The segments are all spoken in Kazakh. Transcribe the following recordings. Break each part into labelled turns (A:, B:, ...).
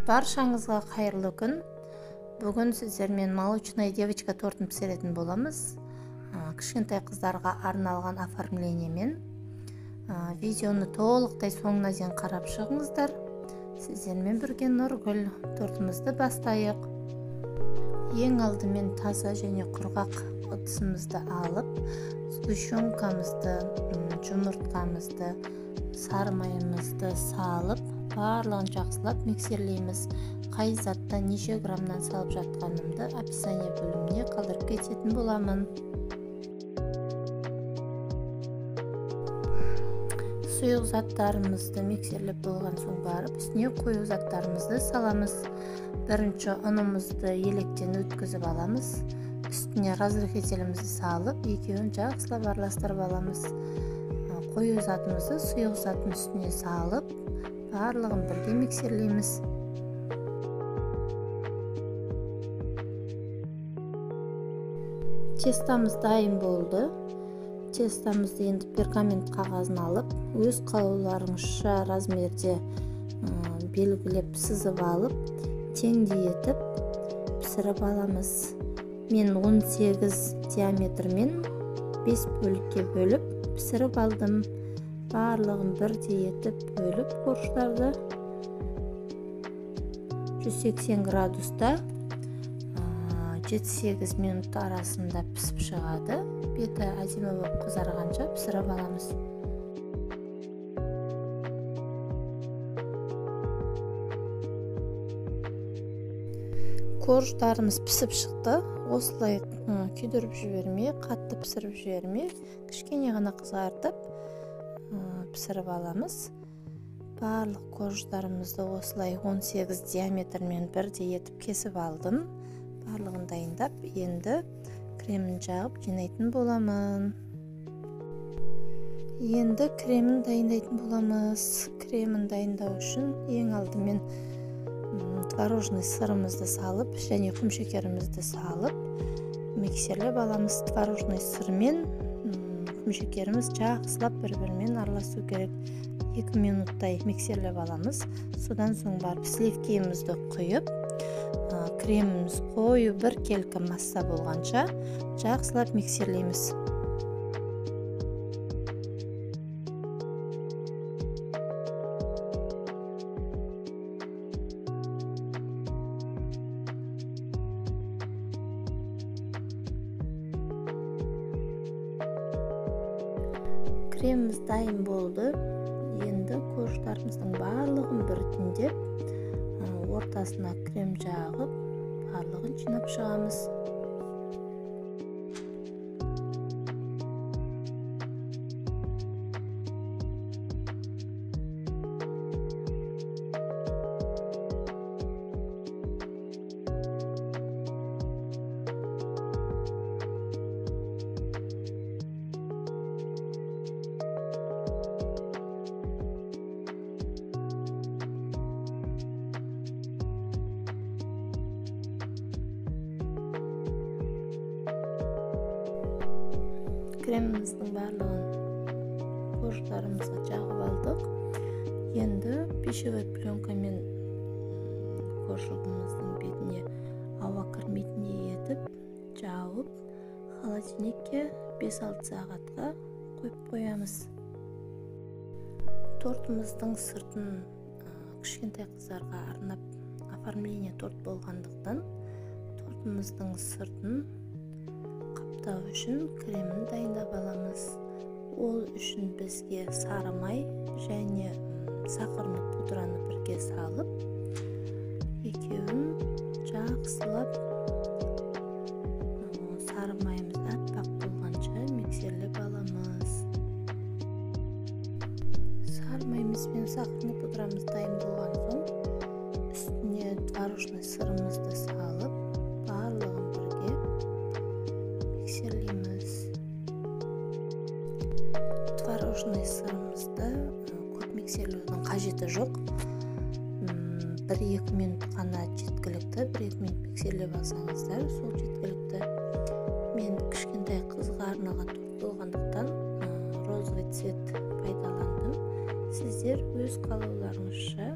A: Баршаңызға қайырлы күн. Бүгін сіздермен молочная девочка тортын пісіретін боламыз. Кішкентай қыздарға арналған оформлениемен. Видеоны толықтай соңына дейін қарап шығыңыздар. Сіздермен бірге Нұргүл. Тортымызды бастайық. Ең алдымен таза және құрғақ ыдысымызды алып, сгущенкамызды, жұмыртқамызды, сары майымызды салып, барлығын жақсылап миксерлейміз. Қай затта неше граммнан салып жатқанымды описание бөліміне қалдырып кететін боламын. Сұйық заттарымызды миксерлеп болған соң барып, үстіне қою заттарымызды саламыз. Бірінші ұнымызды електен өткізіп аламыз. Үстіне разрыхителімізді салып, екеуін жақсылап араластырып аламыз. Қою затымызды сұйық заттың үстіне салып, барлығын бірге миксерлейміз. Тестамыз дайын болды. Тестамызды енді пергамент қағазын алып, өз қалауларыңызша размерде белгілеп сызып алып, теңдей етіп пісіріп аламыз. Мен 18 диаметрмен 5 бөлікке бөліп пісіріп алдым. Барлығын бірдей етіп бөліп корждарды 180 градуста 7-8 минут арасында пісіп шығады. Беті әдемі болып қызарғанша пісіріп аламыз. Корждарымыз пісіп шықты. Осылай күйдіріп жібермей, қатты пісіріп жібермей, кішкене ғана қызартып пісіріп аламыз. Барлық корждарымызды осылай 18 диаметрмен бірдей етіп кесіп алдым. Барлығын дайындап, енді кремін жағып жинайтын боламын. Енді кремін дайындайтын боламыз. Кремін дайындау үшін ең алдымен творожный сырымызды салып, және құмшекерімізді салып, миксерлеп аламыз. Творожный сыр мен құмшекеріміз жақсылап бір-бірімен араласу керек. 2 минуттай миксерлеп аламыз. Содан соң барып сливкемізді құйып, креміміз қою бір келкі масса болғанша жақсылап миксерлейміз. Креміміз дайын болды. Енді корждарымыздың барлығын біртіндеп, ортасына крем жағып, барлығын жинап шығамыз. Креміміздің барлығын корждарымызға жағып алдық. Енді пищевой пленкамен коржығымыздың бетіне ауа кірмейтіндей етіп, жауып, холодильникке 5-6 сағатқа қойып қоямыз. Тортымыздың сыртын кішкентай қыздарға арнап оформление торт болғандықтан, тортымыздың сыртын қаптау үшін кремін дайындап аламыз. Ол үшін бізге сары май және сахарный пудраны бірге салып, екеуін жақсылап сары майымыз аппақ болғанша миксерлеп аламыз. Сары майымыз бен сахарный пудрамыз дайын болған соң, үстіне творожный сырымызды салып, барлығын бірге миксерлейміз. Творожный сырымызды көп миксерлеудің қажеті жоқ. 1-2 минут қана жеткілікті. 1-2 минут миксерлеп алсаңыздар, сол жеткілікті. Мен кішкентай қызға арналған торт болғандықтан розовый цвет пайдаландым. Сіздер өз қалауларыңызша,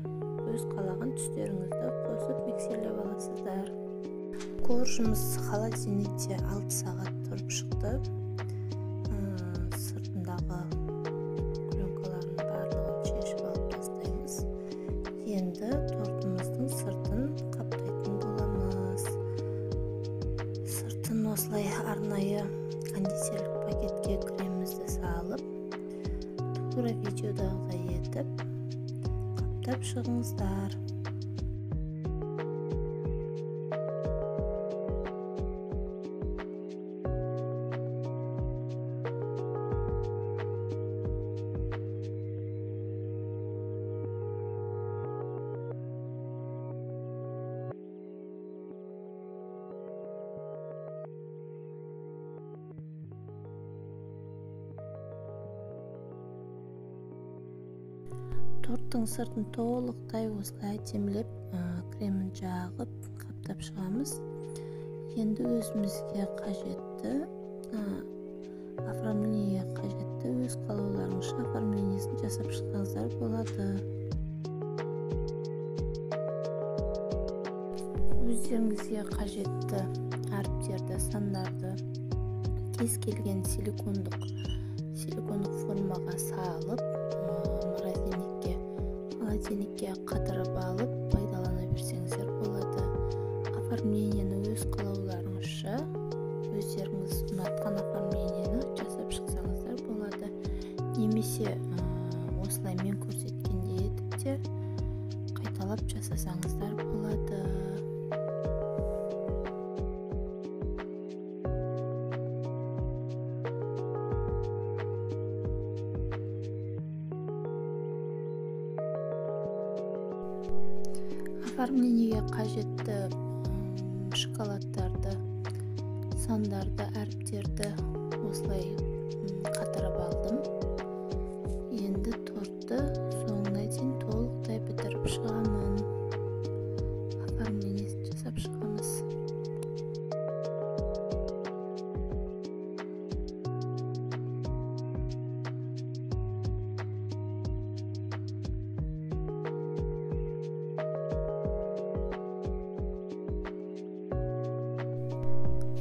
A: өз қалаған түстеріңізді өткізіп миксерлеп аласыздар. Коржымыз холодильникте 6 сағат тұрып шықты. Сыртындағы пленкалардың барлығын шешіп алып тастаймыз. Енді тортымыздың сыртын қаптайтын боламыз. Сыртын осылай арнайы кондитерлік пакетке кремімізді салып, тура видеодағыдай етіп қаптап шығыңыздар. Торттың сыртын толықтай осылай әдемілеп кремін жағып қаптап шығамыз. Енді өзімізге қажетті оформлениеге қажетті өз қалауларыңызша оформлениесін жасап шықсаңыздар болады. Өздеріңізге қажетті әріптерді, сандарды кез келген силикондық формаға салып, холодильникке қатырып алып пайдалана берсеңіздер болады. Оформлениені өз қалауларыңызша, өздеріңіз ұнатқан оформлениені жасап шықсаңыздар болады. Немесе осылай мен көрсеткендей етіп те қайталап жасасаңыздар болады. Оформлениеге қажетті шоколадтарды, сандарды, әріптерді осылай қатырып алдым. Енді тортты соңына дейін толықтай бітіріп шығамын. Оформлениесін жасап шығамыз.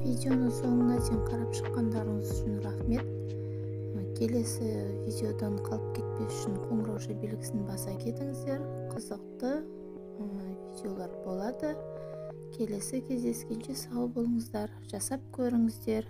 A: Видеоны соңына дейін қарап шыққандарыңыз үшін рахмет. Келесі видеодан қалып кетпес үшін қоңырау белгісін баса кетіңіздер. Қызықты видеолар болады. Келесі кездескенше сау болыңыздар, жасап көріңіздер.